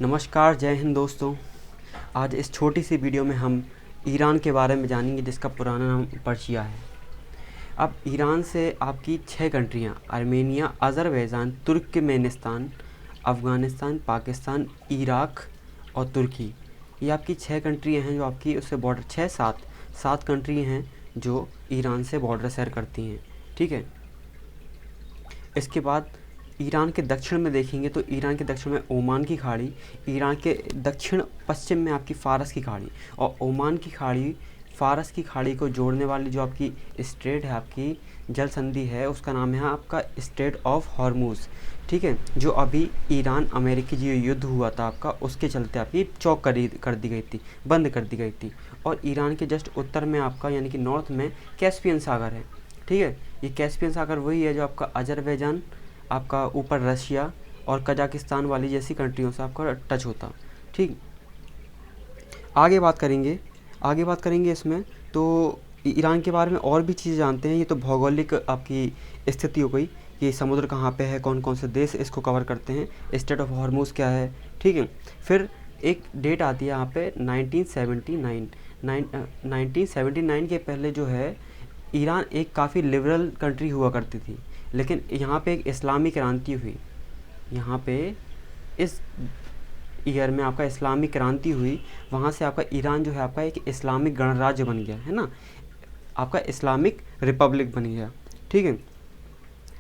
नमस्कार, जय हिंद दोस्तों। आज इस छोटी सी वीडियो में हम ईरान के बारे में जानेंगे, जिसका पुराना नाम पर्शिया है। अब ईरान से आपकी 6 कंट्रियाँ Armenia, Azerbaijan, Turkmenistan, Afghanistan, Pakistan, Iraq और तुर्की, ये आपकी 6 कंट्रियाँ हैं जो आपकी उससे बॉर्डर 7 कंट्री हैं जो ईरान से बॉर्डर शेयर करती हैं। ठीक है। इसके बाद ईरान के दक्षिण में देखेंगे तो ईरान के दक्षिण में ओमान की खाड़ी, ईरान के दक्षिण पश्चिम में आपकी फ़ारस की खाड़ी, और ओमान की खाड़ी फ़ारस की खाड़ी को जोड़ने वाली जो आपकी स्ट्रेट है, आपकी जल संधि है, उसका नाम है आपका स्ट्रेट ऑफ हॉर्मूज़। ठीक है, जो अभी ईरान अमेरिकी जो युद्ध हुआ था आपका, उसके चलते आपकी चौक कर दी गई थी, बंद कर दी गई थी। और ईरान के जस्ट उत्तर में आपका यानी कि नॉर्थ में कैस्पियन सागर है। ठीक है, ये कैस्पियन सागर वही है जो आपका अजरबैजान, आपका ऊपर रशिया और कजाकिस्तान वाली जैसी कंट्रियों से आपका टच होता। ठीक, आगे बात करेंगे इसमें तो ईरान के बारे में और भी चीज़ें जानते हैं। ये तो भौगोलिक आपकी स्थिति हो गई कि समुद्र कहाँ पे है, कौन कौन से देश इसको कवर करते हैं, स्ट्रेट ऑफ हॉर्मूज़ क्या है। ठीक है, फिर एक डेट आती है यहाँ पे 1979 के पहले जो है ईरान एक काफ़ी लिबरल कंट्री हुआ करती थी, लेकिन यहाँ पे एक इस्लामी क्रांति हुई। यहाँ पे इस ईयर में आपका इस्लामिक क्रांति हुई, वहाँ से आपका ईरान जो है आपका एक इस्लामिक गणराज्य बन गया है ना, आपका इस्लामिक रिपब्लिक बन गया। ठीक है,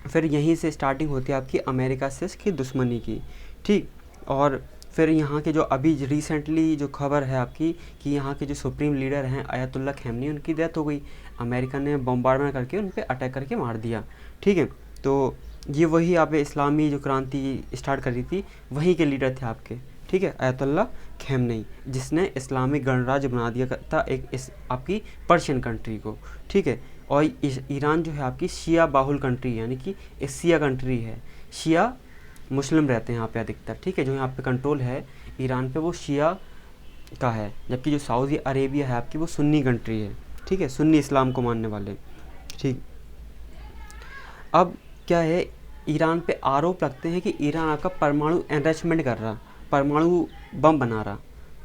फिर यहीं से स्टार्टिंग होती है आपकी अमेरिका से इसकी दुश्मनी की। ठीक, और फिर यहाँ के जो अभी रिसेंटली जो खबर है आपकी कि यहाँ के जो सुप्रीम लीडर हैं आयतुल्ला खमेनी, उनकी डेथ हो गई। अमेरिका ने बम्बार्डमेंट करके उन पर अटैक करके मार दिया। ठीक है, तो ये वही आप इस्लामी जो क्रांति स्टार्ट करी थी, वहीं के लीडर थे आपके। ठीक है, आयतुल्ला खमेनी, जिसने इस्लामिक गणराज्य बना दिया था एक इस आपकी पर्शियन कंट्री को। ठीक है, और ईरान जो है आपकी शिया बाहुल कंट्री यानी कि शिया कंट्री है। शिया मुस्लिम रहते हैं यहाँ पे अधिकतर। ठीक है, जो यहाँ पे कंट्रोल है ईरान पे वो शिया का है, जबकि जो सऊदी अरेबिया है आपकी वो सुन्नी कंट्री है। ठीक है, सुन्नी इस्लाम को मानने वाले। ठीक, अब क्या है, ईरान पे आरोप लगते हैं कि ईरान आपका परमाणु एनरिचमेंट कर रहा, परमाणु बम बना रहा।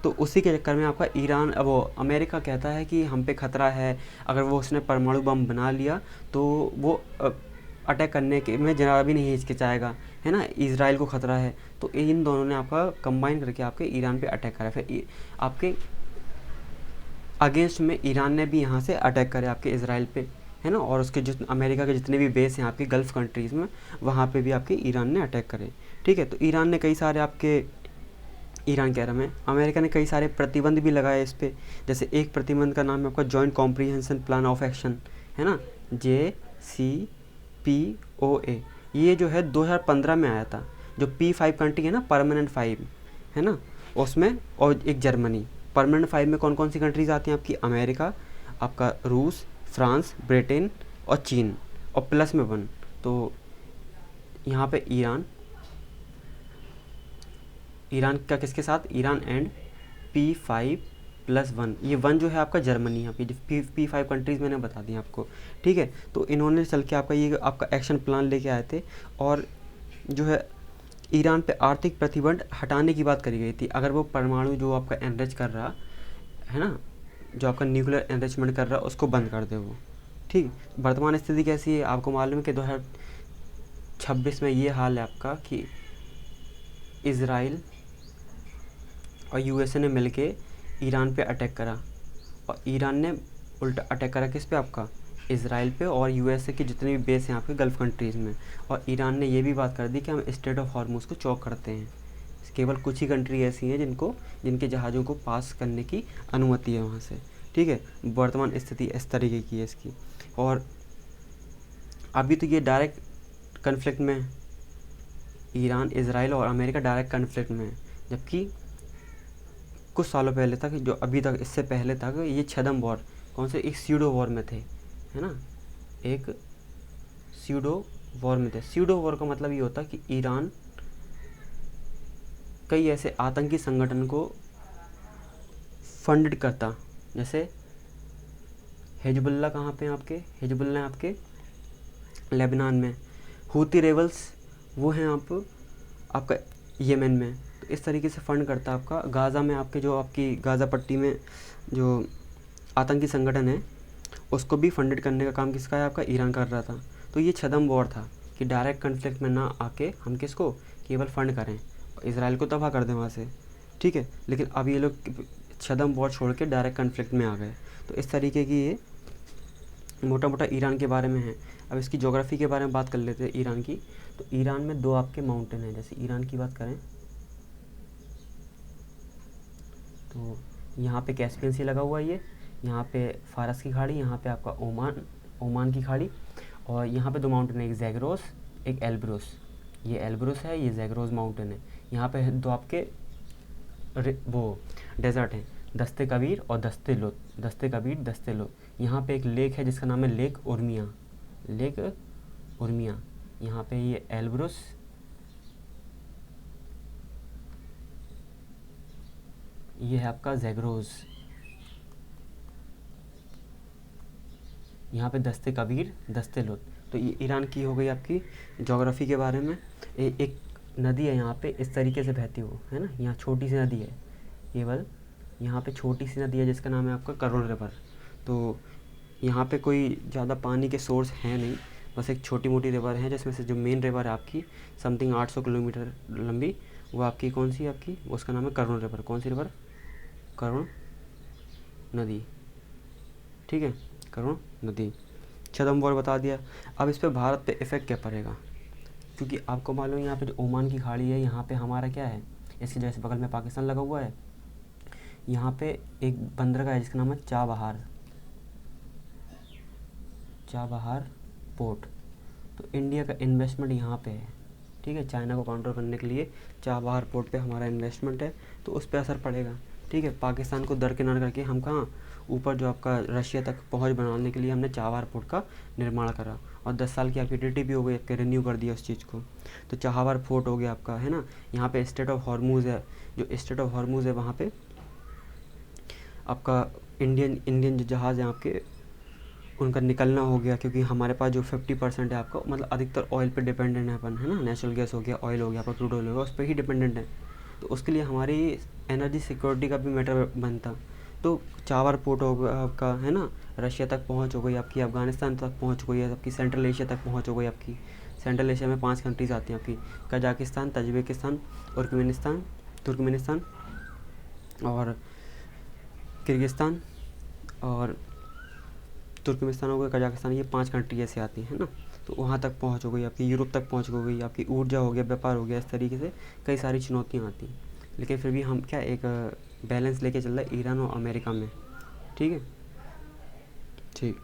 तो उसी के चक्कर में आपका ईरान वो अमेरिका कहता है कि हम पे खतरा है, अगर वो उसने परमाणु बम बना लिया तो वो अटैक करने के में जरा भी नहीं हिचकिचाएगा, है ना। इजराइल को खतरा है, तो इन दोनों ने आपका कंबाइन करके आपके ईरान पे अटैक करा। फिर आपके अगेंस्ट में ईरान ने भी यहाँ से अटैक करे आपके इजराइल पे, है ना, और उसके जो अमेरिका के जितने भी बेस हैं आपके गल्फ़ कंट्रीज़ में, वहाँ पे भी आपके ईरान ने अटैक करे। ठीक है, तो ईरान ने कई सारे आपके ईरान कह रहा मैं अमेरिका ने कई सारे प्रतिबंध भी लगाए इस पर। जैसे एक प्रतिबंध का नाम है आपका joint comprehension plan of action, है ना, JCPOA। ये जो है 2015 में आया था। जो P5 कंट्री है ना, परमानेंट 5 है ना, उसमें, और एक जर्मनी। परमानेंट 5 में कौन कौन सी कंट्रीज़ आती हैं आपकी, अमेरिका, आपका रूस, फ्रांस, ब्रिटेन और चीन, और प्लस में 1। तो यहाँ पे ईरान का किसके साथ, ईरान एंड P5+1। ये 1 जो है आपका जर्मनी है। P5 कंट्रीज़ मैंने बता दी आपको। ठीक है, तो इन्होंने चल के आपका ये आपका एक्शन प्लान लेके आए थे, और जो है ईरान पे आर्थिक प्रतिबंध हटाने की बात करी गई थी। अगर वो परमाणु जो आपका एनरिच कर रहा है ना, जो आपका न्यूक्लियर एनरिचमेंट कर रहा है, उसको बंद कर दे वो। ठीक, वर्तमान स्थिति कैसी है आपको मालूम है कि 2026 में ये हाल है आपका कि इजराइल और यूएसए ने मिलके ईरान पे अटैक करा, और ईरान ने उल्टा अटैक करा किस पे, आपका इजराइल पे और यूएसए के जितने भी बेस हैं आपके गल्फ़ कंट्रीज़ में। और ईरान ने ये भी बात कर दी कि हम स्ट्रेट ऑफ हॉर्मूज़ को चौक करते हैं। केवल कुछ ही कंट्री ऐसी हैं जिनके जहाज़ों को पास करने की अनुमति है वहाँ से। ठीक है, वर्तमान स्थिति इस तरीके की है इसकी। और अभी तो ये डायरेक्ट कन्फ्लिक्ट में, ईरान, इजराइल और अमेरिका डायरेक्ट कन्फ्लिक्ट में है। जबकि कुछ सालों पहले तक, जो अभी तक इससे पहले तक ये छदम वॉर, कौन से, एक स्यूडो वॉर में थे, है ना, एक स्यूडो वॉर में थे। स्यूडो वॉर का मतलब ये होता कि ईरान कई ऐसे आतंकी संगठन को फंडेड करता। जैसे हिजबुल्ला कहाँ पे हैं आपके, हिजबुल्ला आपके लेबनान में। हूती रेबल्स वो हैं आपका यमन में। तो इस तरीके से फ़ंड करता है आपका गाज़ा में, आपके जो आपकी गाज़ा पट्टी में जो आतंकी संगठन है उसको भी फंडेड करने का काम किसका है, आपका ईरान कर रहा था। तो ये छद्म वॉर था कि डायरेक्ट कन्फ्लिक्ट में ना आके हम किसको केवल फ़ंड करें, इसराइल को तबाह कर दें वहाँ से, ठीक है। लेकिन अब ये लोग छद्म वॉर छोड़ के डायरेक्ट कन्फ्लिक्ट में आ गए। तो इस तरीके की ये मोटा मोटा ईरान के बारे में है। अब इसकी ज्योग्राफी के बारे में बात कर लेते हैं ईरान की। तो ईरान में 2 आपके माउंटेन हैं। जैसे ईरान की बात करें तो यहाँ पे कैस्पियन सी लगा हुआ है, ये यहाँ पे फारस की खाड़ी, यहाँ पे आपका ओमान की खाड़ी, और यहाँ पे 2 माउंटेन है, एक जैग्रोस एक एल्ब्रुस। ये एल्ब्रुस है, ये जैग्रोस माउंटेन है। यहाँ पे 2 आपके वो डेजर्ट हैं, दस्ते कबीर और दस्ते लो। दस्ते कबीर दस्ते लो। यहाँ पे एक लेक है जिसका नाम है लेक उर्मिया। Lake Urmia. यहाँ पे ये एल्ब्रुस, ये है आपका जैग्रोस। यहाँ पे दस्ते कबीर दस्ते लोत। तो ये ईरान की हो गई आपकी ज्योग्राफी के बारे में। एक नदी है यहाँ पे इस तरीके से बहती हुई, है ना। यहाँ छोटी सी नदी है, केवल यहाँ पे छोटी सी नदी है जिसका नाम है आपका करोल रिवर। तो यहाँ पे कोई ज़्यादा पानी के सोर्स हैं नहीं, बस एक छोटी मोटी रिवर है, जिसमें से जो मेन रिवर है आपकी समथिंग 800 किलोमीटर लंबी, वो आपकी कौन सी आपकी, उसका नाम है करुण रिवर। कौन सी रिवर, करुण नदी, ठीक है, करुण नदी। छद्म वॉर बता दिया। अब इस पे भारत पे इफ़ेक्ट क्या पड़ेगा, क्योंकि आपको मालूम है यहाँ पे जो ओमान की खाड़ी है, यहाँ पे हमारा क्या है, इसके जैसे बगल में पाकिस्तान लगा हुआ है। यहाँ पे एक बंदरगाह है जिसका नाम है चाबहार पोर्ट। तो इंडिया का इन्वेस्टमेंट यहाँ पे है, ठीक है। चाइना को काउंटर करने के लिए चाबहार पोर्ट पे हमारा इन्वेस्टमेंट है, तो उस पर असर पड़ेगा, ठीक है। पाकिस्तान को दरकिनार करके हम कहाँ ऊपर जो आपका रशिया तक पहुँच बनाने के लिए हमने चाबहार पोर्ट का निर्माण करा, और 10 साल की आपकी टीटी भी हो गई, आपके रिन्यू कर दिया उस चीज़ को। तो चाबहार फोर्ट हो गया आपका, है ना। यहाँ पे स्टेट ऑफ हॉर्मूज़ है, जो स्टेट ऑफ हॉर्मूज़ है वहाँ पे आपका इंडियन जो जहाज़ हैं आपके, उनका निकलना हो गया, क्योंकि हमारे पास जो 50% है आपका, मतलब अधिकतर ऑयल पे डिपेंडेंट है अपन, है ना। नेचुरल गैस हो गया, ऑयल हो गया, आपका क्रूड ऑयल हो गया, उस पर ही डिपेंडेंट है। तो उसके लिए हमारी एनर्जी सिक्योरिटी का भी मैटर बनता। तो चाबहार पोर्ट हो गया आपका, है ना। रशिया तक पहुँच हो गई आपकी, अफ़गानिस्तान तक पहुँच हो गई आपकी, सेंट्रल एशिया तक पहुँच हो गई आपकी। सेंट्रल एशिया में 5 कंट्रीज़ आती हैं आपकी, कजाकिस्तान, तजिकिस्तान, तुर्कमेनिस्तान और किर्गिस्तान, और तुर्कमेनिस्तान हो गया, कजाकिस्तान, ये 5 कंट्री ऐसे आती हैं, है ना। तो वहाँ तक पहुँच हो गई आपकी, यूरोप तक पहुँच हो गई आपकी, ऊर्जा हो गया, व्यापार हो गया, इस तरीके से कई सारी चुनौतियाँ आती हैं। लेकिन फिर भी हम क्या एक बैलेंस लेके चल रहे हैं ईरान और अमेरिका में, ठीक है, ठीक।